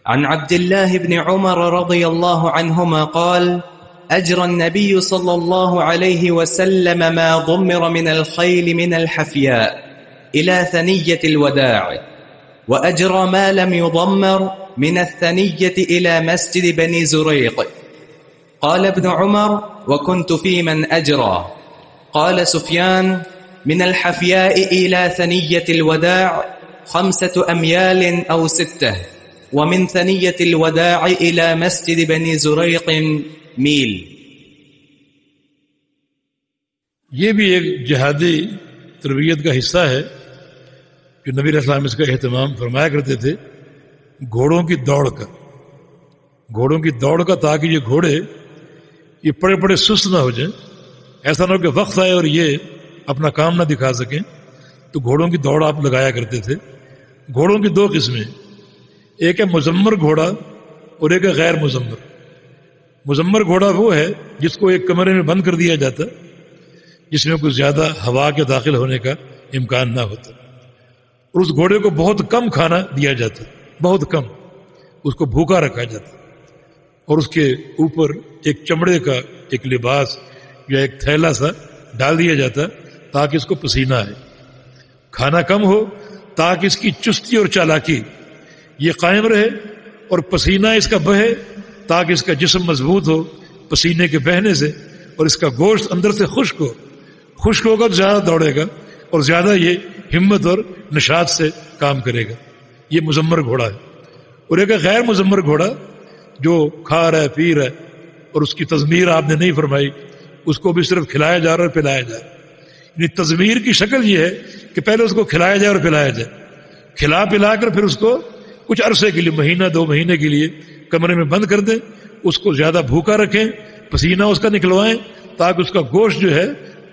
عن عبد الله بن عمر رضي الله عنهما قال أجرى النبي صلى الله عليه وسلم ما ضمر من الخيل من الحفياء إلى ثنية الوداع، وأجرى ما لم يضمر من الثنية إلى مسجد بني زريق. قال ابن عمر: وكنت في من أجرى. قال سفيان: من الحفياء إلى ثنية الوداع 5 أميال أو 6، ومن ثنية الوداع إلى مسجد بني زريق میل. یہ بھی ایک جہادی تربیت کا حصہ ہے جو نبی علیہ السلام اس کا اہتمام فرمایا کرتے تھے، گھوڑوں کی دوڑ کا. گھوڑوں کی دوڑ کا، تاکہ یہ گھوڑے یہ بڑے سست نہ ہو جائیں، ایسا نہ ہو کہ وقت آئے اور یہ اپنا کام نہ دکھا سکیں. تو گھوڑوں کی دوڑ آپ لگایا کرتے تھے. گھوڑوں کی 2 قسمیں، ایک ہے مزمر گھوڑا اور ایک ہے غیر مزمر. مزمر گھوڑا وہ ہے جس کو ایک کمرے میں بند کر دیا جاتا، جس میں کچھ زیادہ ہوا کے داخل ہونے کا امکان نہ ہوتا، اور اس گھوڑے کو بہت کم کھانا دیا جاتا، بہت کم، اس کو بھوکا رکھا جاتا، اور اس کے اوپر ایک چمڑے کا ایک لباس یا ایک تھیلا سا ڈال دیا جاتا تاکہ اس کو پسینہ آئے. کھانا کم ہو تاکہ اس کی چستی اور چالاکی یہ قائم رہے، اور پسینہ اس کا بہے تاکہ اس کا جسم مضبوط ہو پسینے کے بہنے سے، اور اس کا گوشت اندر سے خشک ہو. خشک ہوگا تو زیادہ دوڑے گا اور زیادہ یہ ہمت اور نشاط سے کام کرے گا. یہ مزمر گھوڑا ہے. اور ایک غیر مزمر گھوڑا جو کھا رہا ہے، پی رہا ہے، اور اس کی تضمیر آپ نے نہیں فرمائی، اس کو بھی صرف کھلایا جا رہا ہے اور پلایا جا رہا ہے. یعنی تضمیر کی شکل یہ ہے کہ پہلے اس کو کھلایا جائے اور پلایا جائے، کھلا پلا کر پھر اس کو کچھ عرصے کے لیے، مہینہ 2 مہینے کے لیے کمرے میں بند کر دیں، اس کو زیادہ بھوکا رکھیں، پسینہ اس کا نکلوائیں تاکہ اس کا گوشت جو ہے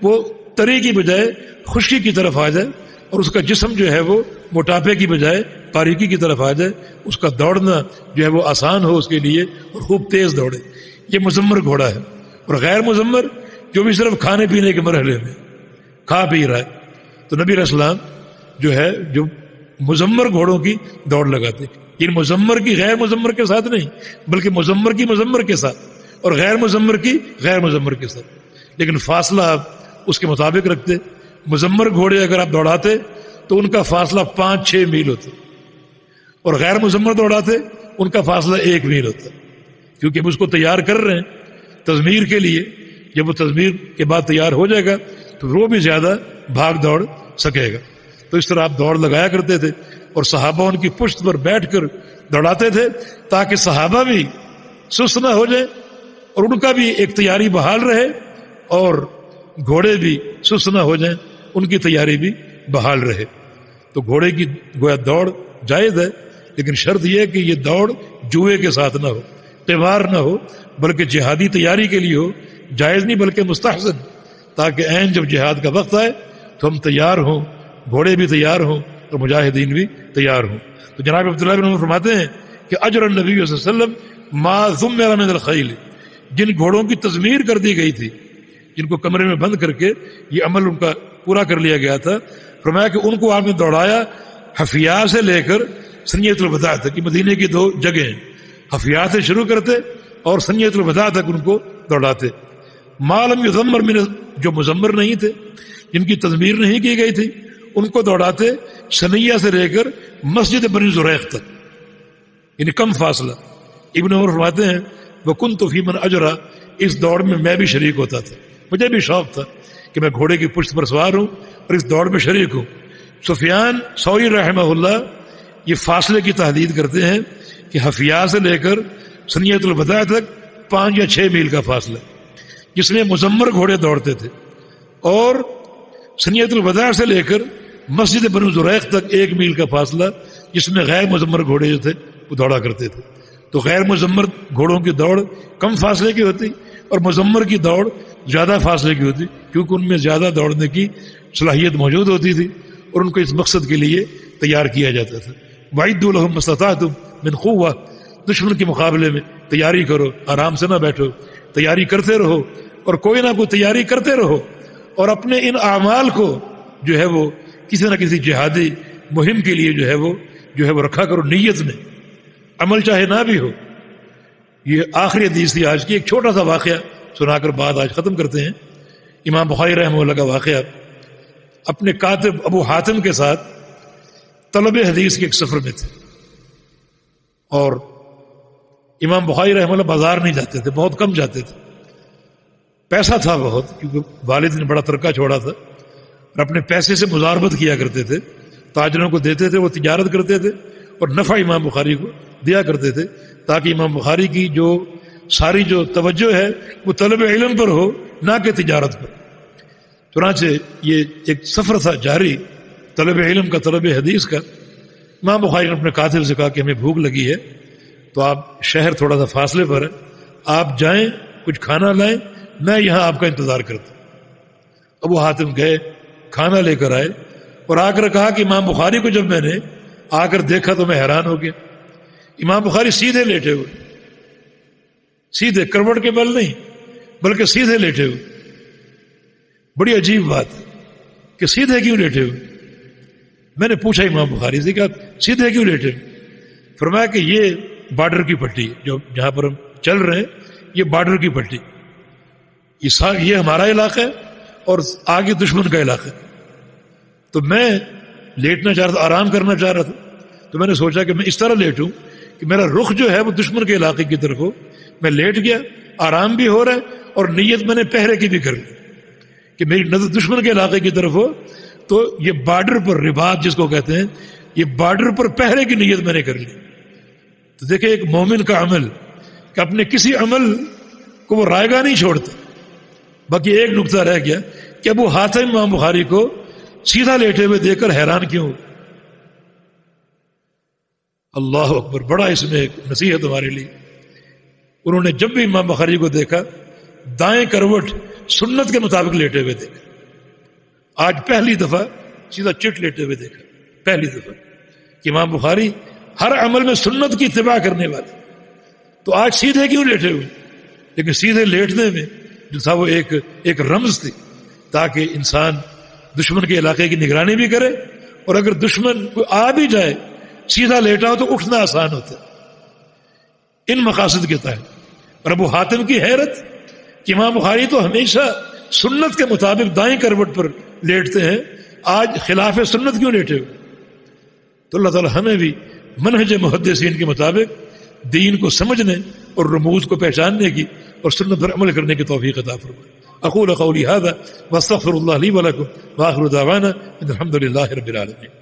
وہ تری کی بجائے خشکی کی طرف آ جائے، اور اس کا جسم جو ہے وہ موٹاپے کی بجائے باریکی کی طرف آ جائے. اس کا دوڑنا جو ہے وہ آسان ہو اس کے لیے اور خوب تیز دوڑے. یہ مزمر گھوڑا ہے. اور غیر مزمر جو بھی صرف کھانے پینے کے مرحلے میں کھا پی رہا ہے، تو نبی علیہ السلام جو ہے جو مزمر گھوڑوں کی دوڑ لگاتے. یہ مزمر کی غیر مزمر کے ساتھ نہیں، بلکہ مزمر کی مزمر کے ساتھ اور غیر مزمر کی غیر مزمر کے ساتھ. لیکن فاصلہ آپ اس کے مطابق رکھتے. مزمر گھوڑے اگر آپ دوڑاتے تو ان کا فاصلہ 5-6 میل ہوتا، اور غیر مزمر دوڑاتے ان کا فاصلہ 1 میل ہوتا، کیونکہ اب اس کو تیار کر رہے ہیں تضمیر کے لیے. جب وہ تضمیر کے بعد تیار ہو جائے گا تو وہ بھی زیادہ بھاگ دوڑ سکے گا. تو اس طرح آپ دوڑ لگایا کرتے تھے، اور صحابہ ان کی پشت پر بیٹھ کر دوڑاتے تھے تاکہ صحابہ بھی سست نہ ہو جائیں اور ان کا بھی ایک تیاری بحال رہے، اور گھوڑے بھی سست نہ ہو جائیں، ان کی تیاری بھی بحال رہے. تو گھوڑے کی گویا دوڑ جائز ہے، لیکن شرط یہ ہے کہ یہ دوڑ جوئے کے ساتھ نہ ہو، تیوار نہ ہو، بلکہ جہادی تیاری کے لیے ہو. جائز نہیں بلکہ مستحسن، تاکہ عین جب جہاد کا وقت آئے تو ہم تیار ہوں، گھوڑے بھی تیار ہوں اور مجاہدین بھی تیار ہوں. تو جناب عبداللہ بن عمر فرماتے ہیں کہ اجر النبی صلی اللہ علیہ وسلم ما ضمر من الخیل، جن گھوڑوں کی تضمیر کر دی گئی تھی، جن کو کمرے میں بند کر کے یہ عمل ان کا پورا کر لیا گیا تھا، فرمایا کہ ان کو آپ نے دوڑایا حفیاء سے لے کر سنیۃ الوداع تک. یہ مدینے کی 2 جگہیں ہیں، حفیاء سے شروع کرتے اور سنیۃ الوداع تک ان کو دوڑاتے. ما لم یضمر من، جو مزمر نہیں تھے، جن کی تضمیر نہیں کی گئی تھی، ان کو دوڑاتے سنیہ سے لے کر مسجد بنی زریق تک، یعنی کم فاصلہ. ابن عمر فرماتے ہیں وَكُنْتُ فِي مَنْ أَجْرَى، اس دوڑ میں بھی شریک ہوتا تھا. مجھے بھی شوق تھا کہ میں گھوڑے کی پشت پر سوار ہوں اور اس دوڑ میں شریک ہوں. سفیان ثوری رحمہ اللہ یہ فاصلے کی تحدید کرتے ہیں کہ حفیاء سے لے کر سنیۃ الوداع تک 5 یا 6 میل کا فاصلہ، جس میں مزمر گھوڑے دوڑتے تھے، اور سنیۃ الوداع سے لے کر مسجد بنو زریق تک 1 میل کا فاصلہ، جس میں غیر مزمر گھوڑے جو تھے وہ دوڑا کرتے تھے. تو غیر مزمر گھوڑوں کی دوڑ کم فاصلے کی ہوتی اور مزمر کی دوڑ زیادہ فاصلے کی ہوتی، کیونکہ ان میں زیادہ دوڑنے کی صلاحیت موجود ہوتی تھی اور ان کو اس مقصد کے لیے تیار کیا جاتا تھا. وَأَعِدُّوا لَهُم مَّا اسْتَطَعْتُم مِّن قُوَّةٍ، دشمن کے مقابلے میں تیاری کرو، آرام سے نہ بیٹھو، تیاری کرتے رہو، اور کوئی نہ کوئی تیاری کرتے رہو، اور اپنے ان اعمال کو جو ہے وہ کسی نہ کسی جہادی مہم کے لیے جو ہے وہ رکھا کرو نیت میں. عمل چاہے نہ بھی ہو. یہ آخری حدیث تھی آج کی. ایک چھوٹا سا واقعہ سنا کر بات آج ختم کرتے ہیں. امام بخاری رحمہ اللہ کا واقعہ اپنے کاتب ابو حاتم کے ساتھ طلب حدیث کے ایک سفر میں تھے, اور امام بخاری رحمہ اللہ بازار نہیں جاتے تھے, بہت کم جاتے تھے. پیسہ تھا بہت, کیونکہ والد نے بڑا ترکہ چھوڑا تھا, اور اپنے پیسے سے مزاربت کیا کرتے تھے, تاجروں کو دیتے تھے, وہ تجارت کرتے تھے, اور نفع امام بخاری کو دیا کرتے تھے, تاکہ امام بخاری کی جو ساری جو توجہ ہے وہ طلب علم پر ہو, نہ کہ تجارت پر. چنانچہ یہ ایک سفر تھا جاری طلب علم کا, طلب حدیث کا. امام بخاری نے اپنے کاتب سے کہا کہ ہمیں بھوک لگی ہے, تو آپ شہر تھوڑا سا فاصلے پر ہے, آپ جائیں کچھ کھانا لائیں, میں یہاں آپ کا انتظار کرتا ہوں. ابو حاتم گئے, کھانا لے کر آئے, اور آ کر کہا کہ امام بخاری کو جب میں نے آ کر دیکھا تو میں حیران ہو گیا. امام بخاری سیدھے لیٹے ہوئے, سیدھے, کروٹ کے بل نہیں بلکہ سیدھے لیٹے ہوئے. بڑی عجیب بات ہے کہ سیدھے کیوں لیٹے ہوئے. میں نے پوچھا امام بخاری سے کہ سیدھے کیوں لیٹے ہوئے. فرمایا کہ یہ بارڈر کی پٹی جو جہاں پر ہم چل رہے ہیں, یہ بارڈر کی پٹی, یہ ہمارا علاقہ ہے اور آگے دشمن کا علاقہ ہے. تو میں لیٹنا چاہ رہا تھا, آرام کرنا چاہ رہا تھا, تو میں نے سوچا کہ میں اس طرح لیٹوں کہ میرا رخ جو ہے وہ دشمن کے علاقے کی طرف ہو. میں لیٹ گیا, آرام بھی ہو رہا ہے, اور نیت میں نے پہرے کی بھی کر لی کہ میری نظر دشمن کے علاقے کی طرف ہو. تو یہ بارڈر پر رباط جس کو کہتے ہیں, یہ بارڈر پر پہرے کی نیت میں نے کر لی. تو دیکھیں ایک مومن کا عمل کہ اپنے کسی عمل کو وہ رائے گاہ نہیں چھوڑتا. باقی ایک نقطہ رہ گیا کہ ابو حاتم امام بخاری کو سیدھا لیٹے ہوئے دیکھ کر حیران کیوں. اللہ اکبر, بڑا اس میں ایک نصیحت ہمارے لیے. انہوں نے جب بھی امام بخاری کو دیکھا دائیں کروٹ سنت کے مطابق لیٹے ہوئے دیکھا. آج پہلی دفعہ سیدھا چٹ لیٹے ہوئے دیکھا, پہلی دفعہ کہ امام بخاری ہر عمل میں سنت کی اتباع کرنے والے. تو آج سیدھے کیوں لیٹے ہوئے, لیکن سیدھے لیٹنے میں جو تھا وہ ایک رمز تھی, تاکہ انسان دشمن کے علاقے کی نگرانی بھی کرے, اور اگر دشمن کوئی آ بھی جائے سیدھا لیٹا ہو تو اٹھنا آسان ہوتا ہے. ان مقاصد کے تحت. اور ابو حاتم کی حیرت کہ امام بخاری تو ہمیشہ سنت کے مطابق دائیں کروٹ پر لیٹتے ہیں, آج خلاف سنت کیوں لیٹے ہوئے. تو اللہ تعالی ہمیں بھی منہج محدثین کے مطابق دین کو سمجھنے اور رموز کو پہچاننے کی اور سنت پر عمل کرنے کی توفیق عطا فرمائے. اقول قولی هذا واستغفر الله لي ولكم واخر دعوانا الحمد لله رب العالمين.